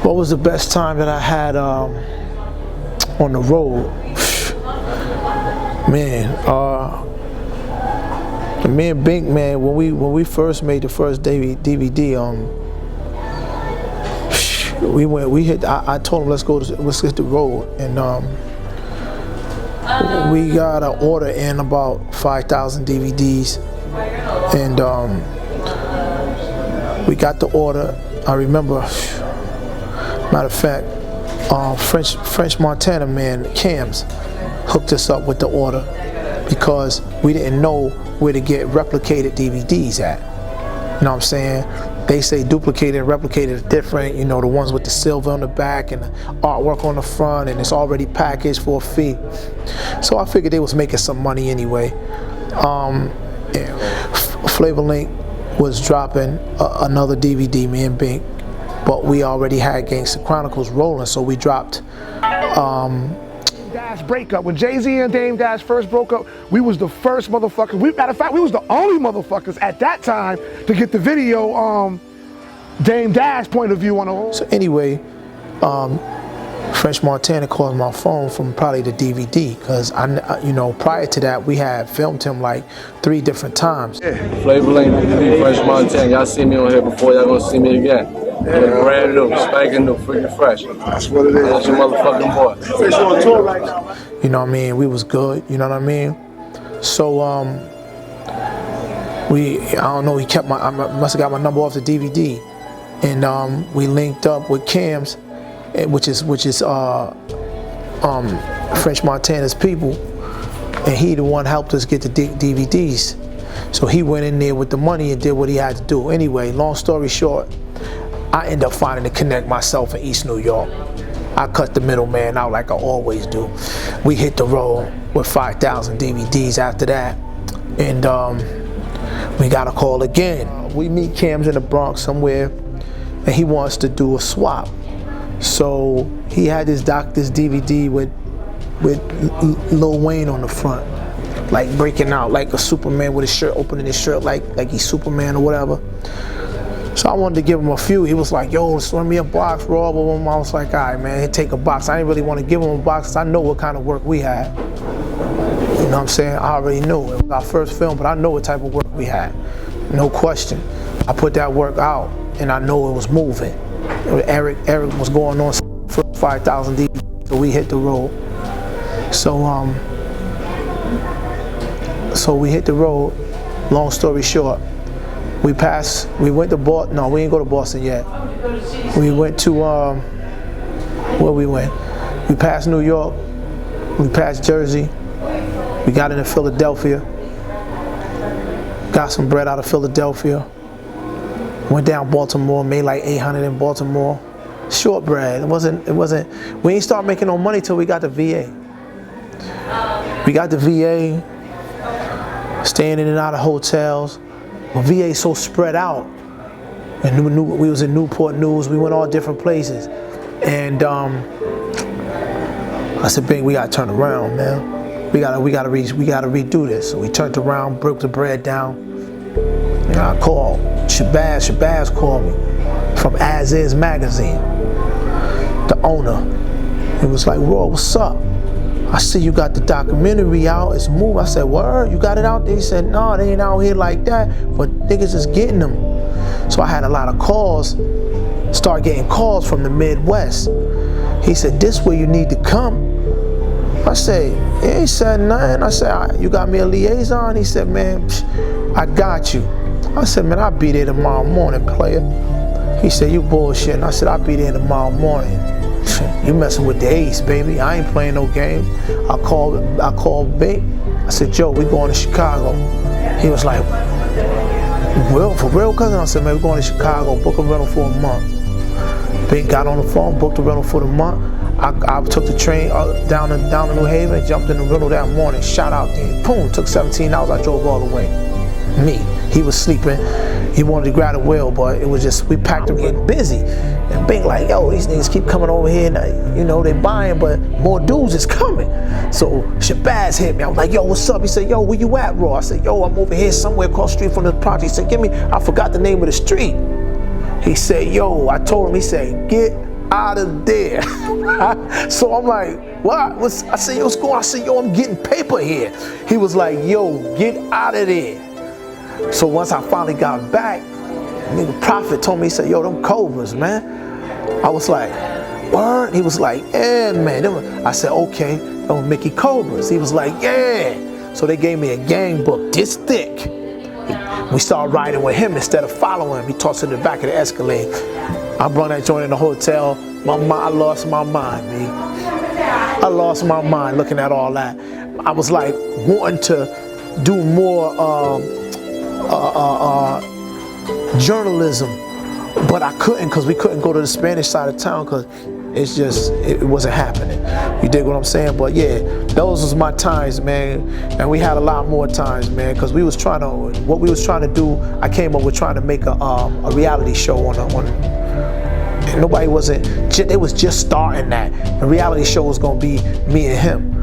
What was the best time that I had on the road? Man, me and Bink, man, when we first made the first DVD, I told him let's hit the road, and we got an order in about 5,000 DVDs, and we got the order. I remember, matter of fact, French Montana man, Chazz, hooked us up with the order because we didn't know where to get replicated DVDs at. You know what I'm saying? They say duplicated and replicated are different, you know, the ones with the silver on the back and the artwork on the front, and it's already packaged for a fee. So I figured they was making some money anyway. Flavor Link was dropping another DVD, me and Bink, but we already had Gangsta Chronicles rolling, so we dropped Dash breakup. When Jay-Z and Dame Dash first broke up, we was the first motherfuckers. Matter of fact, we was the only motherfuckers at that time to get the video Dame Dash point of view on the whole. So anyway, French Montana called my phone from probably the DVD, because you know, prior to that we had filmed him like 3 different times. Yeah. Flavor Link, French Montana. Y'all see me on here before, y'all gonna see me again. Yeah. Brand new, spanking new, freaking fresh. That's what it is. That's your motherfucking boy. Fish on tour right now. You know what I mean? We was good, you know what I mean? So I don't know, I must have got my number off the DVD, and we linked up with Chazz, which is French Montana's people, and he the one helped us get the DVDs. So he went in there with the money and did what he had to do. Anyway, long story short, I ended up finding a connect myself in East New York. I cut the middleman out like I always do. We hit the road with 5,000 DVDs after that, and we got a call again. We meet Chazz in the Bronx somewhere, and he wants to do a swap. So he had this DVD with Lil Wayne on the front, like breaking out like a Superman with his shirt, opening his shirt like he's Superman or whatever. So I wanted to give him a few. He was like, yo, run me a box, Raw. I was like, all right, man, he'd take a box. I didn't really want to give him a box because I know what kind of work we had. You know what I'm saying? I already knew. It was our first film, but I know what type of work we had. No question. I put that work out, and I know it was moving. Eric was going on for 5,000 DVDs, so we hit the road. So we hit the road. Long story short, we went to Boston. No, we didn't go to Boston yet. We went to where we went. We passed New York. We passed Jersey. We got into Philadelphia. Got some bread out of Philadelphia. Went down Baltimore, made like 800 in Baltimore. Short bread. It wasn't. We didn't start making no money till we got the VA. We got the VA, staying in and out of hotels. But VA so spread out. And we was in Newport News. We went all different places. And I said, Bing, we gotta turn around, man. We gotta redo this. So we turned around, broke the bread down. And I called Chazz. Chazz called me from As Is magazine, the owner. He was like, Raw, what's up? I see you got the documentary out, it's moving. I said, word, you got it out there? He said, no, they ain't out here like that, but niggas is getting them. So I had a lot of calls, started getting calls from the Midwest. He said, this way you need to come. I said, he ain't said nothing. I said, you got me a liaison? He said, man, I got you. I said, man, I'll be there tomorrow morning, player. He said, you bullshitting. I said, I'll be there tomorrow morning. You messing with the ace, baby. I ain't playing no games. I called Bink. I said, Joe, we going to Chicago. He was like, well, for real, cousin? I said, man, we're going to Chicago. Book a rental for a month. Bink got on the phone, booked a rental for the month. I took the train down to New Haven, jumped in the rental that morning, shot out there. Boom, took 17 hours. I drove all the way. Me. He was sleeping. He wanted to grab the wheel, but it was just, we packed him getting busy. And Bink like, yo, these niggas keep coming over here and, you know, they buying, but more dudes is coming. So Chazz hit me. I was like, yo, what's up? He said, yo, where you at, Raw? I said, yo, I'm over here somewhere across the street from the project. He said, I forgot the name of the street. He said, yo, I told him, he said, get out of there. So I'm like, what? I said, yo, what's going on? I said, yo, I'm getting paper here. He was like, yo, get out of there. So once I finally got back, nigga Prophet told me, he said, yo, them Cobras, man. I was like, word? He was like, yeah, man. I said, okay, them Mickey Cobras. He was like, yeah. So they gave me a gang book this thick. We started riding with him instead of following him. He tossed it in the back of the Escalade. I brought that joint in the hotel. I lost my mind, man. I lost my mind looking at all that. I was like wanting to do more journalism, but I couldn't because we couldn't go to the Spanish side of town because it wasn't happening. You dig what I'm saying? But yeah, those was my times, man. And we had a lot more times, man, because what we was trying to do, I came up with trying to make a reality show on and nobody they was just starting that. The reality show was gonna be me and him.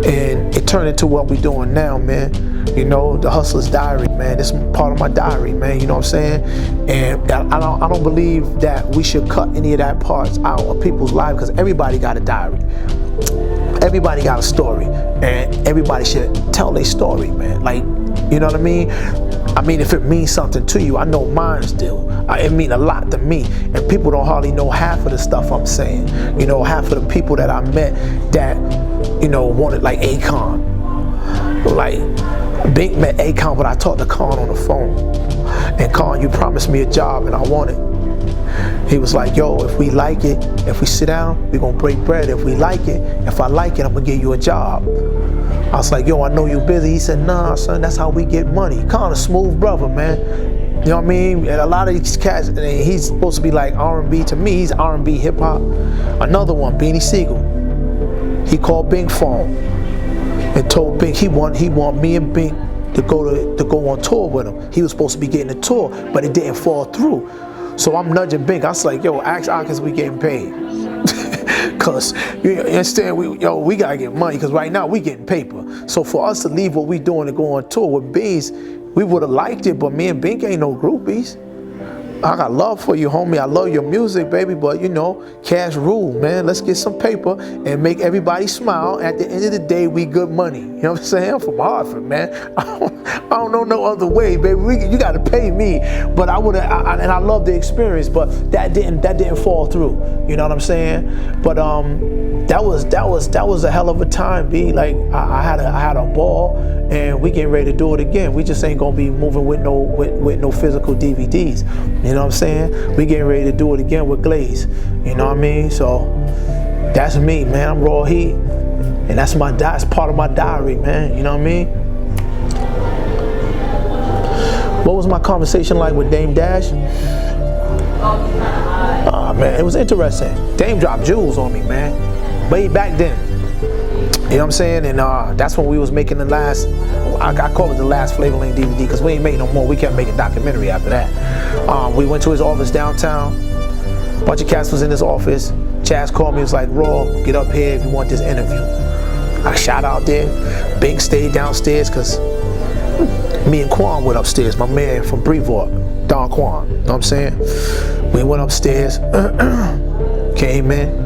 And it turned into what we doing now, man. You know, the Hustler's Diary, man. This is part of my diary, man. You know what I'm saying? And I don't believe that we should cut any of that parts out of people's lives because everybody got a diary. Everybody got a story, and everybody should tell their story, man. Like, you know what I mean? I mean, if it means something to you, I know mine do. It mean a lot to me, and people don't hardly know half of the stuff I'm saying. You know, half of the people that I met that, you know, wanted like Akon. Like, Bink met Akon, but I talked to Khan on the phone. And Khan, you promised me a job, and I want it. He was like, yo, if we like it, if we sit down, we're gonna break bread. If we like it, if I like it, I'm gonna give you a job. I was like, yo, I know you busy. He said, nah, son, that's how we get money. Khan a smooth brother, man. You know what I mean? And a lot of these cats, he's supposed to be like R&B. To me, he's R&B hip hop. Another one, Beanie Siegel. He called Bink phone and told Bink he want me and Bink to go on tour with him. He was supposed to be getting a tour, but it didn't fall through. So I'm nudging Bink. I was like, yo, ask Akins we getting paid. Cause you understand, we gotta get money because right now we getting paper. So for us to leave what we doing to go on tour with Beans, we would have liked it, but me and Bink ain't no groupies. I got love for you, homie. I love your music, baby, but you know, cash rule, man. Let's get some paper and make everybody smile. At the end of the day, we good money. You know what I'm saying? I'm from Hartford, man. I don't know no other way, baby. You got to pay me. But I would have, and I love the experience, but that didn't fall through. You know what I'm saying? But that was a hell of a time, B. Like I had a ball, and we getting ready to do it again. We just ain't gonna be moving with no physical DVDs. You know what I'm saying? We getting ready to do it again with Glaze. You know what I mean? So that's me, man. I'm Raw Heat, and that's part of my diary, man. You know what I mean? What was my conversation like with Dame Dash? Man, it was interesting. Dame dropped jewels on me, man. Way back then. You know what I'm saying? And that's when we was making the last, I call it the last Flavor Lane DVD because we ain't making no more. We kept making documentary after that. We went to his office downtown. A bunch of cats was in his office. Chazz called me, was like, Raw, get up here if you want this interview. I shot out there. Bink stayed downstairs because me and Quan went upstairs. My man from Brevoort, Don Quan. You know what I'm saying? We went upstairs, came in.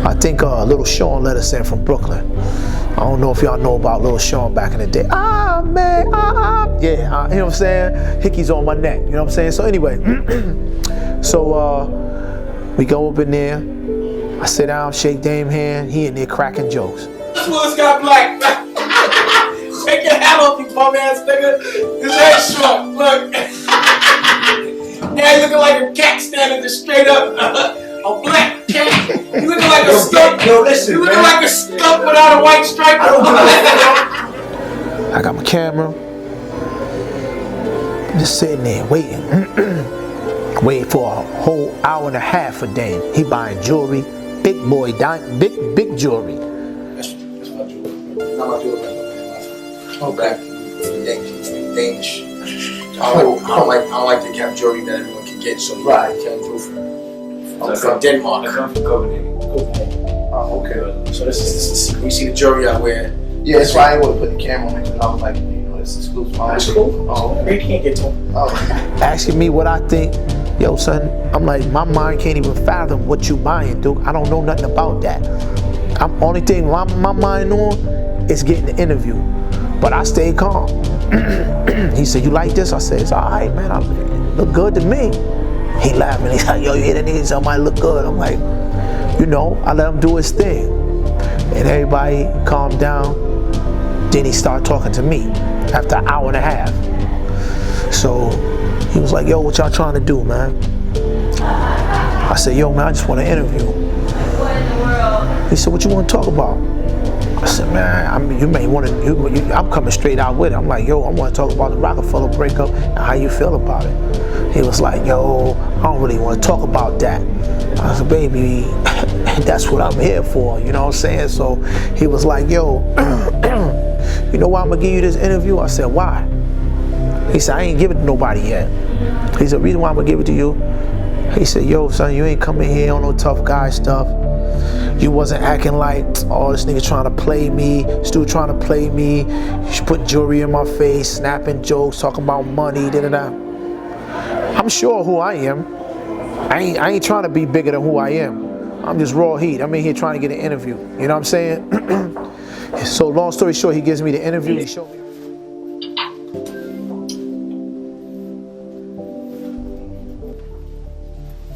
I think Little Sean let us in from Brooklyn. I don't know if y'all know about Little Sean back in the day. Yeah, you know what I'm saying? Hickey's on my neck, you know what I'm saying? So anyway, so we go up in there. I sit down, shake Dame's hand. He in there cracking jokes. This one's got black. Take your hat off, you bum ass nigga. His head short. Look. Now looking like a cat standing there straight up. A black cat. You looking like a skunk. Yo, listen, you looking like a skunk without a white stripe. I got my camera. I'm just sitting there waiting. Waiting for a whole hour and a half for Dame. He buying jewelry. Big boy, big jewelry. That's my jewelry. Not my jewelry. Oh, back. Danish. I don't like the cap jewelry that everyone can get, so right. I can't do from Denmark. I come from Copenhagen. Oh, okay. So this is you see the jewelry I wear. Yeah, that's why I didn't want to put the camera on it because I was like, you know, it's exclusive. That's cool. Oh, They can't get to them. Oh. Asking me what I think yo, son, I'm like, my mind can't even fathom what you buying, dude. I don't know nothing about that. Only thing my mind on is getting the interview. But I stayed calm. He said, you like this? I said, it's all right, man. It look good to me. He laughed and he's like, yo, you hear that nigga? Somebody look good. I'm like, you know, I let him do his thing. And everybody calmed down. Then he started talking to me after an hour and a half. So he was like, yo, what y'all trying to do, man? I said, yo, man, I just want to interview. He said, what you want to talk about? I said, man, you may want to, I'm coming straight out with it. I'm like, yo, I want to talk about the Rockefeller breakup and how you feel about it. He was like, yo, I don't really want to talk about that. I said, baby, that's what I'm here for, you know what I'm saying? So he was like, yo, you know why I'm going to give you this interview? I said, why? He said, I ain't give it to nobody yet. He said, the reason why I'm going to give it to you, he said, yo, son, you ain't coming here on no tough guy stuff. You wasn't acting like, oh, this nigga trying to play me, still trying to play me. You put jewelry in my face, snapping jokes, talking about money, da-da-da. I'm sure who I am. I ain't trying to be bigger than who I am. I'm just raw heat. I'm in here trying to get an interview. You know what I'm saying? So long story short, he gives me the interview. He showed me.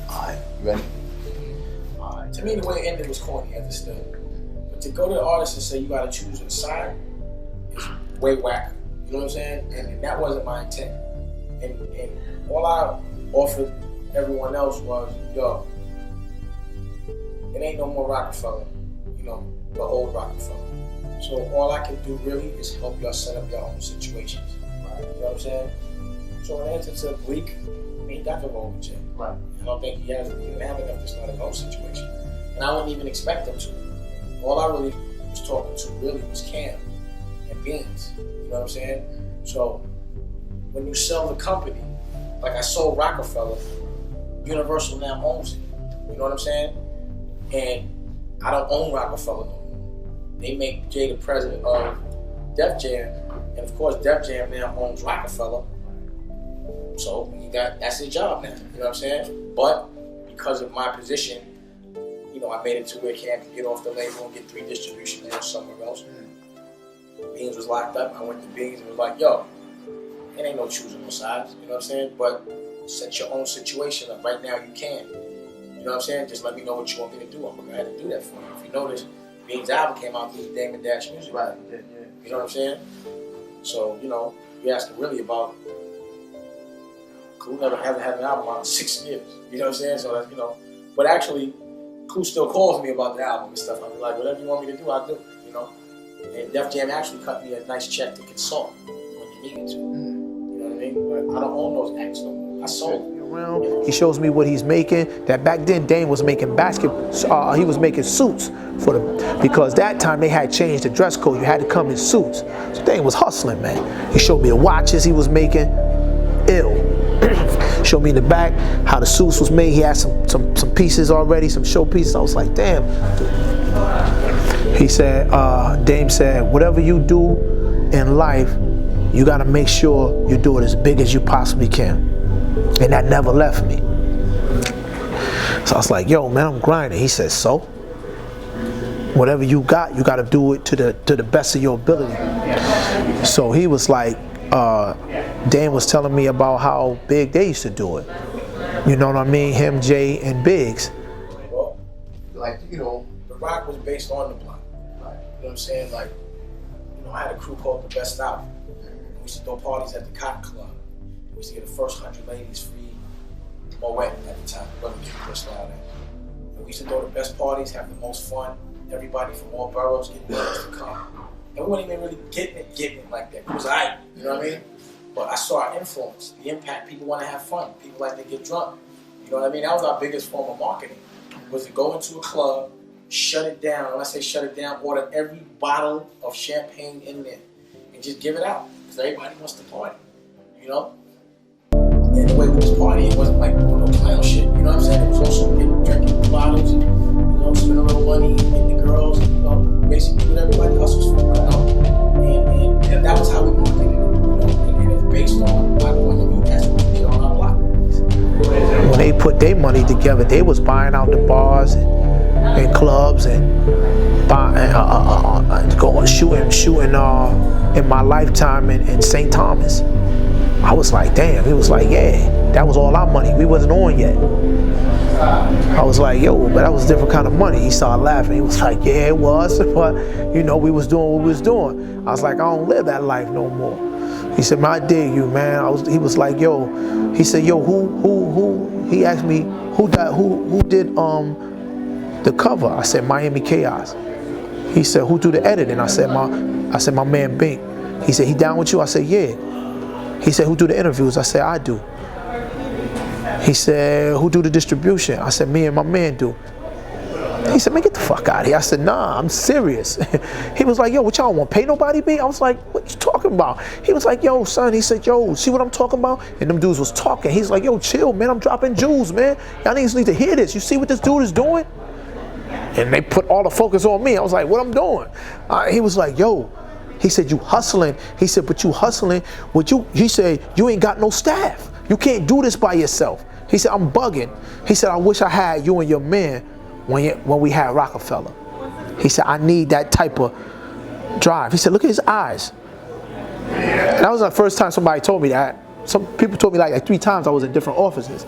All right, you ready? To me, the way it ended was corny, understood. But to go to the artist and say you gotta choose a side is way whack. You know what I'm saying? And that wasn't my intent. And all I offered everyone else was, yo, it ain't no more Rockefeller, you know, the old Rockefeller. So all I can do really is help y'all set up your own situations. Right. You know what I'm saying? So in answer to Bleak, he got the role with Jay. Right. I don't think he didn't have enough to start his own situation. And I wouldn't even expect him to. All I really was talking to really was Cam and Beans. You know what I'm saying? So when you sell the company, like I sold Rockefeller, Universal now owns it. You know what I'm saying? And I don't own Rockefeller no more. They make Jay the president of Def Jam, and of course Def Jam now owns Rockefeller. So that's his job now. You know what I'm saying? But because of my position, you know, I made it to where Cam could get off the label and get 3 distribution deals somewhere else. Beans was locked up. I went to Beans and was like, yo, it ain't no choosing no sides. You know what I'm saying? But set your own situation up. Right now you can. You know what I'm saying? Just let me know what you want me to do. I'm going to go ahead and do that for you. If you notice, Beans' album came out through Damon Dash Music. Right. Yeah. You know what I'm saying? So, you know, you're asking really about Clue hasn't had an album out in 6 years. You know what I'm saying? So that's, you know, but actually, Clue still calls me about the album and stuff. I'm like, whatever you want me to do, I'll do. You know? And Def Jam actually cut me a nice check to consult when you needed to. You know what I mean? But I don't own those acts no more. I sold them. He shows me what he's making. That back then Dame was making he was making suits for them, because that time they had changed the dress code. You had to come in suits. So Dame was hustling, man. He showed me the watches he was making. Ill. Showed me in the back how the suits was made. He had some pieces already, some show pieces. I was like, damn. He said, Dame said, whatever you do in life, you gotta make sure you do it as big as you possibly can. And that never left me. So I was like, yo, man, I'm grinding. He said, so? Whatever you gotta do it to the best of your ability. So he was like, Dan was telling me about how Big they used to do it. You know what I mean? Him, Jay, and Biggs. Well, Like, you know, The Rock was based on the block. Right. You know what I'm saying? Like, you know, I had a crew called The Best Out. We used to throw parties at the Cotton Club. We used to get the first 100 ladies free Moet at the time. We wasn't getting Crystal out there. And we used to throw the best parties, have the most fun. Everybody from all boroughs getting girls to come. And we weren't even really getting it like that. It was alright, you know what I mean? But I saw our influence, the impact. People want to have fun. People like to get drunk. You know what I mean? That was our biggest form of marketing, was to go into a club, shut it down. When I say shut it down, order every bottle of champagne in there and just give it out. Because everybody wants to party, you know? And the way we was partying, it wasn't like doing no clown shit. You know what I'm saying? It was also drinking bottles and, you know, spending a little money and getting the girls, and, you know, basically what everybody else was for, you know? And that was how we marketed it, you know? And it's based on my point of view. That's what we did on our block. together. They was buying out the bars and clubs and going shooting in my lifetime in St. Thomas. I was like, damn. He was like, yeah, that was all our money. We wasn't on yet. I was like, yo, but that was a different kind of money. He started laughing. He was like, yeah, it was, but you know, we was doing what we was doing. I was like, I don't live that life no more. He said, man, I dig you, man. He was like, yo, he said, yo, who? He asked me, who did the cover? I said, Miami Chaos. He said, who do the editing? I said, my man Bink. He said, he down with you? I said, yeah. He said, who do the interviews? I said, I do. He said, who do the distribution? I said, me and my man do. He said, man, get the fuck out of here. I said, nah, I'm serious. He was like, yo, what y'all want, pay nobody, B? I was like, what you talking about? He was like, yo, son, he said, yo, see what I'm talking about? And them dudes was talking. He's like, yo, chill, man, I'm dropping jewels, man. Y'all niggas need to hear this. You see what this dude is doing? And they put all the focus on me. I was like, what I'm doing? He was like, yo, he said, you hustling. He said, but you hustling. He said, you ain't got no staff. You can't do this by yourself. He said, I'm bugging. He said, I wish I had you and your man when we had Rockefeller. He said, I need that type of drive. He said, look at his eyes. And that was the first time somebody told me that. Some people told me like 3 times I was in different offices.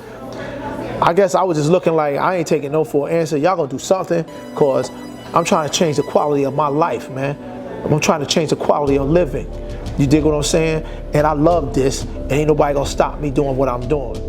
I guess I was just looking like I ain't taking no for an answer. Y'all gonna do something, cause I'm trying to change the quality of my life, man. I'm trying to change the quality of living. You dig what I'm saying? And I love this, and ain't nobody gonna stop me doing what I'm doing.